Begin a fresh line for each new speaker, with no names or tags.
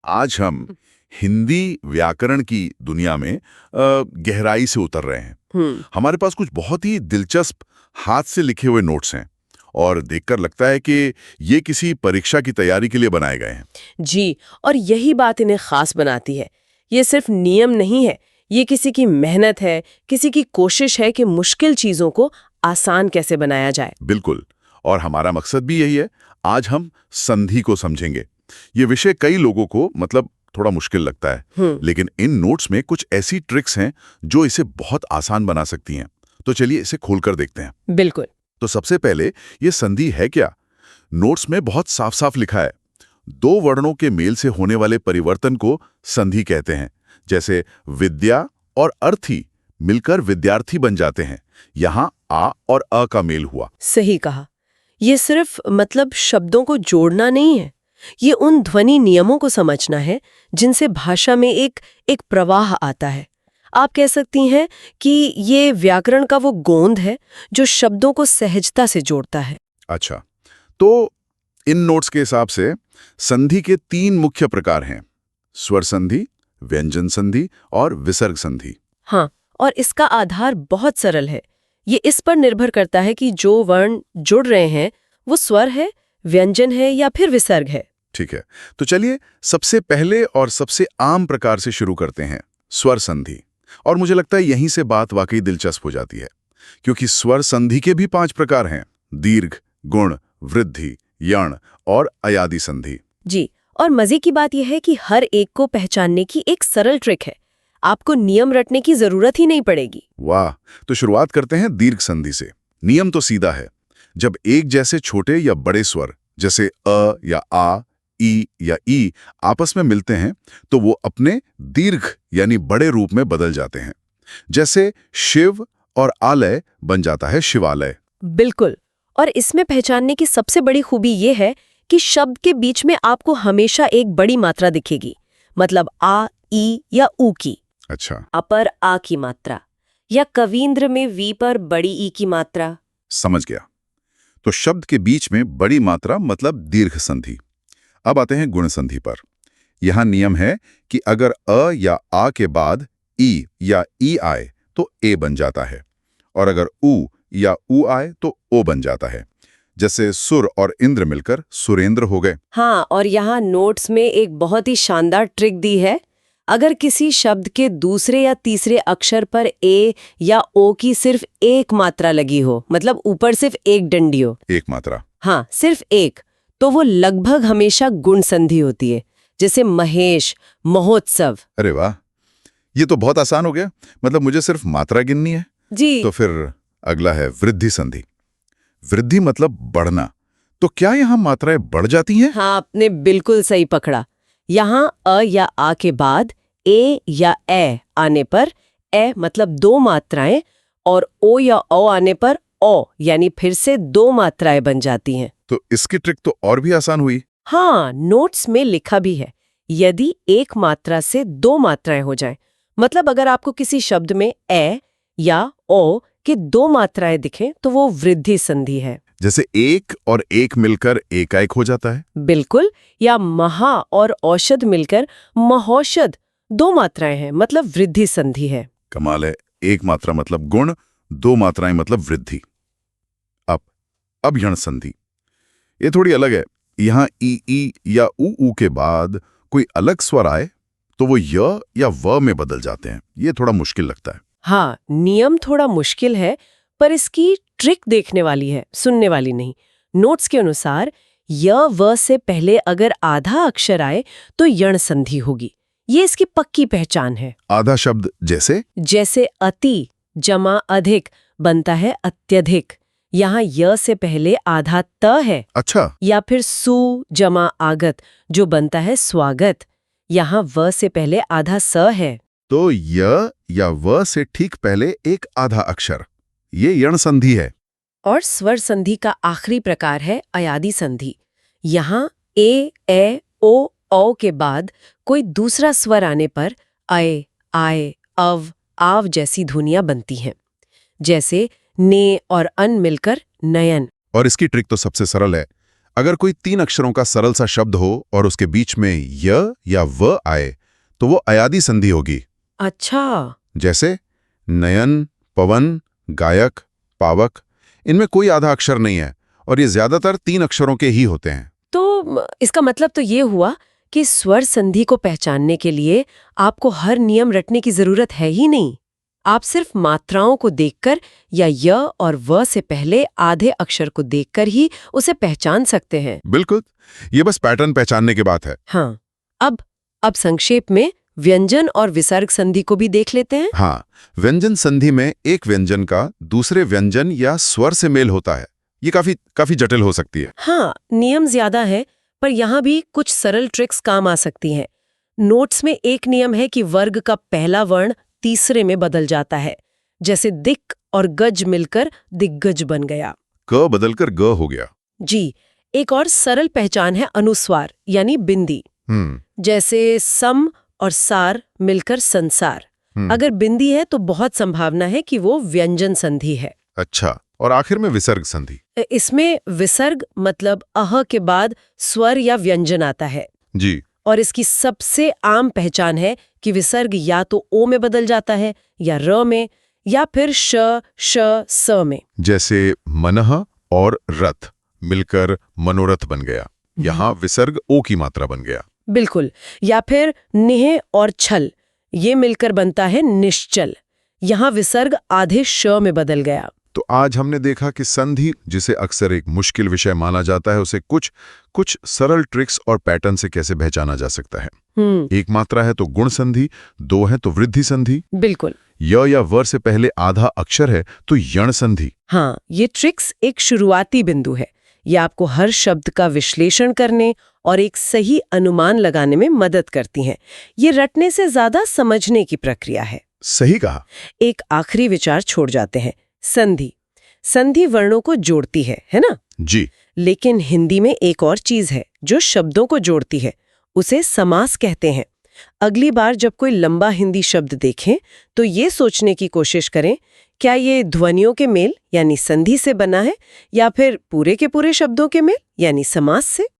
आज हम हिंदी व्याकरण की दुनिया में गहराई से उतर रहे हैं। हमारे पास कुछ बहुत ही दिलचस्प हाथ से लिखे हुए नोट्स हैं और देखकर लगता है कि ये किसी परीक्षा की तैयारी के लिए बनाए गए हैं।
जी, और यही बात इन्हें खास बनाती है। ये सिर्फ नियम नहीं है, ये किसी की मेहनत है, किसी की कोशिश है कि मुश्किल चीजों को आसान कैसे बनाया जाए।
बिल्कुल, और हमारा मकसद भी यही है। आज हम संधि को समझेंगे। ये विषय कई लोगों को थोड़ा मुश्किल लगता है, लेकिन इन नोट्स में कुछ ऐसी ट्रिक्स हैं जो इसे बहुत आसान बना सकती हैं। तो चलिए इसे खोलकर देखते हैं।
बिल्कुल।
तो सबसे पहले ये संधि है क्या? नोट्स में बहुत साफ साफ लिखा है, दो वर्णों के मेल से होने वाले परिवर्तन को संधि कहते हैं। जैसे विद्या और अर्थी मिलकर विद्यार्थी बन जाते हैं। यहाँ आ और अ का मेल हुआ।
सही कहा। ये सिर्फ शब्दों को जोड़ना नहीं है, ये उन ध्वनि नियमों को समझना है जिनसे भाषा में एक प्रवाह आता है। आप कह सकती हैं कि ये व्याकरण का वो गोंद है जो शब्दों को सहजता से जोड़ता है।
अच्छा, तो इन नोट्स के हिसाब से संधि के 3 मुख्य प्रकार हैं: स्वर संधि, व्यंजन संधि और विसर्ग संधि।
हाँ, और इसका आधार बहुत सरल है। ये इस पर निर्भर करता है कि जो वर्ण जुड़ रहे हैं वो स्वर है, व्यंजन है या फिर विसर्ग है।
ठीक है, तो चलिए सबसे पहले और सबसे आम प्रकार से शुरू करते हैं, स्वर संधि। और मुझे लगता है यहीं से बात वाकई दिलचस्प हो जाती है, क्योंकि स्वर संधि के भी 5 प्रकार हैं: दीर्घ, गुण, वृद्धि, यण और अयादि संधि।
जी, और मजे की बात यह है कि हर एक को पहचानने की एक सरल ट्रिक है। आपको नियम रटने की जरूरत ही नहीं पड़ेगी।
वाह, तो शुरुआत करते हैं दीर्घ संधि से। नियम तो सीधा है, जब एक जैसे छोटे या बड़े स्वर जैसे अ या आ, ई या ई आपस में मिलते हैं तो वो अपने दीर्घ यानी बड़े रूप में बदल जाते हैं। जैसे शिव और आलय बन जाता है शिवालय।
बिल्कुल, और इसमें पहचानने की सबसे बड़ी खूबी ये है कि शब्द के बीच में आपको हमेशा एक बड़ी मात्रा दिखेगी, मतलब आ, ई या ऊ की।
अच्छा,
अपर आ की मात्रा, या कवींद्र में वी पर बड़ी ई की मात्रा।
समझ गया। तो शब्द के बीच में बड़ी मात्रा मतलब दीर्घ संधि। अब आते हैं गुण संधि पर। यहां नियम है कि अगर अ या आ के बाद ई या ई आए तो ए बन जाता है, और अगर उ या उ आए तो ओ बन जाता है। जैसे सुर और इंद्र मिलकर सुरेंद्र हो गए।
हाँ, और यहाँ नोट्स में एक बहुत ही शानदार ट्रिक दी है। अगर किसी शब्द के दूसरे या तीसरे अक्षर पर ए या ओ की सिर्फ एक मात्रा लगी हो, मतलब ऊपर सिर्फ एक डंडी हो,
एक मात्रा?
हाँ, सिर्फ एक, तो वो लगभग हमेशा गुण संधि होती है। जैसे महेश, महोत्सव।
अरे वाह, ये तो बहुत आसान हो गया। मतलब मुझे सिर्फ मात्रा गिननी है।
जी।
तो फिर अगला है वृद्धि संधि। वृद्धि मतलब बढ़ना। तो क्या यहाँ मात्राएं बढ़ जाती हैं?
हाँ, आपने बिल्कुल सही पकड़ा। यहाँ अ या आ के बाद ए या ए आने पर ए मतलब 2 मात्राएं, और ओ या ओ आने पर ओ यानी फिर से 2 मात्राएं बन जाती हैं।
तो इसकी ट्रिक तो और भी आसान हुई।
हाँ, नोट्स में लिखा भी है, यदि एक मात्रा से 2 मात्राएं हो जाएं, मतलब अगर आपको किसी शब्द में ए या ओ के 2 मात्राएं दिखें तो वो वृद्धि संधि है।
जैसे एक और एक मिलकर एकाएक हो जाता है।
बिल्कुल, या महा और औषध मिलकर महौषध 2 मात्राएं हैं, मतलब वृद्धि संधि है।
कमाल है। एक मात्रा मतलब गुण, 2 मात्राएं मतलब वृद्धि। अब यण संधि, ये थोड़ी अलग है। यहाँ ई या ऊ के बाद कोई अलग स्वर आए तो वो य या व में बदल जाते हैं। ये थोड़ा मुश्किल लगता है।
हाँ, नियम थोड़ा मुश्किल है, पर इसकी ट्रिक देखने वाली है, सुनने वाली नहीं। नोट्स के अनुसार य व से पहले अगर आधा अक्षर आए तो यण संधि होगी। ये इसकी पक्की पहचान है।
आधा शब्द जैसे
अति जमा अधिक बनता है अत्यधिक। यहाँ य से पहले आधा त है।
अच्छा,
या फिर सु जमा आगत जो बनता है स्वागत। यहाँ व से पहले आधा स है।
तो य या व से ठीक पहले एक आधा अक्षर, ये यण संधि है।
और स्वर संधि का आखिरी प्रकार है अयादि संधि। यहाँ ए ओ औ के बाद कोई दूसरा स्वर आने पर अय, आय, अव, आव जैसी ध्वनियां बनती हैं। जैसे ने और अन मिलकर नयन।
और इसकी ट्रिक तो सबसे सरल है। अगर कोई 3 अक्षरों का सरल सा शब्द हो और उसके बीच में य या व आए तो वो अयादी संधि होगी।
अच्छा।
जैसे नयन, पवन, गायक, पावक। इनमें कोई आधा अक्षर नहीं है और ये ज्यादातर 3 अक्षरों के ही होते हैं।
तो इसका मतलब तो ये हुआ कि स्वर संधि को पहचानने के लिए आपको हर नियम रटने की जरूरत है ही नहीं। आप सिर्फ मात्राओं को देखकर या य और व से पहले आधे अक्षर को देखकर ही उसे पहचान सकते हैं।
बिल्कुल, ये बस पैटर्न पहचानने की बात है।
हाँ, अब संक्षेप में व्यंजन और विसर्ग संधि को भी देख लेते हैं।
हाँ, व्यंजन संधि में एक व्यंजन का दूसरे व्यंजन या स्वर से मेल होता है। ये काफी जटिल हो सकती है।
हाँ, नियम ज्यादा है, पर यहाँ भी कुछ सरल ट्रिक्स काम आ सकती हैं। नोट्स में एक नियम है कि वर्ग का पहला वर्ण तीसरे में बदल जाता है, जैसे दिक और गज मिलकर दिग्गज बन गया।
क बदलकर ग हो गया।
जी, एक और सरल पहचान है अनुस्वार यानी बिंदी। जैसे सम और सार मिलकर संसार। अगर बिंदी है तो बहुत संभावना है कि वो व्यंजन संधि है।
अच्छा, और आखिर में विसर्ग संधि।
इसमें विसर्ग मतलब अह के बाद स्वर या व्यंजन आता है
जी।
और इसकी सबसे आम पहचान है कि विसर्ग या तो ओ में बदल जाता है या र में या फिर श, श, स में।
जैसे मनः और रथ मिलकर मनोरथ बन गया। यहाँ विसर्ग ओ की मात्रा बन गया।
बिल्कुल। या फिर निह और छल, ये मिलकर बनता है निश्चल। यहाँ विसर्ग आधे श में बदल गया।
तो आज हमने देखा कि संधि, जिसे अक्सर एक मुश्किल विषय माना जाता है, उसे कुछ सरल ट्रिक्स और पैटर्न से कैसे पहचाना जा सकता है। एक मात्रा है तो गुण संधि, 2 है तो वृद्धि संधि,
बिल्कुल,
य या वर से पहले आधा अक्षर है तो यण संधि।
हाँ, ये ट्रिक्स एक शुरुआती बिंदु है। ये आपको हर शब्द का विश्लेषण करने और एक सही अनुमान लगाने में मदद करती हैं। ये रटने से ज्यादा समझने की प्रक्रिया है।
सही कहा।
एक आखिरी विचार छोड़ जाते हैं, संधि। संधि वर्णों को जोड़ती है ना?
जी।
लेकिन हिंदी में एक और चीज है जो शब्दों को जोड़ती है, उसे समास कहते हैं। अगली बार जब कोई लंबा हिंदी शब्द देखें तो ये सोचने की कोशिश करें, क्या ये ध्वनियों के मेल यानी संधि से बना है या फिर पूरे के पूरे शब्दों के मेल यानी समास से।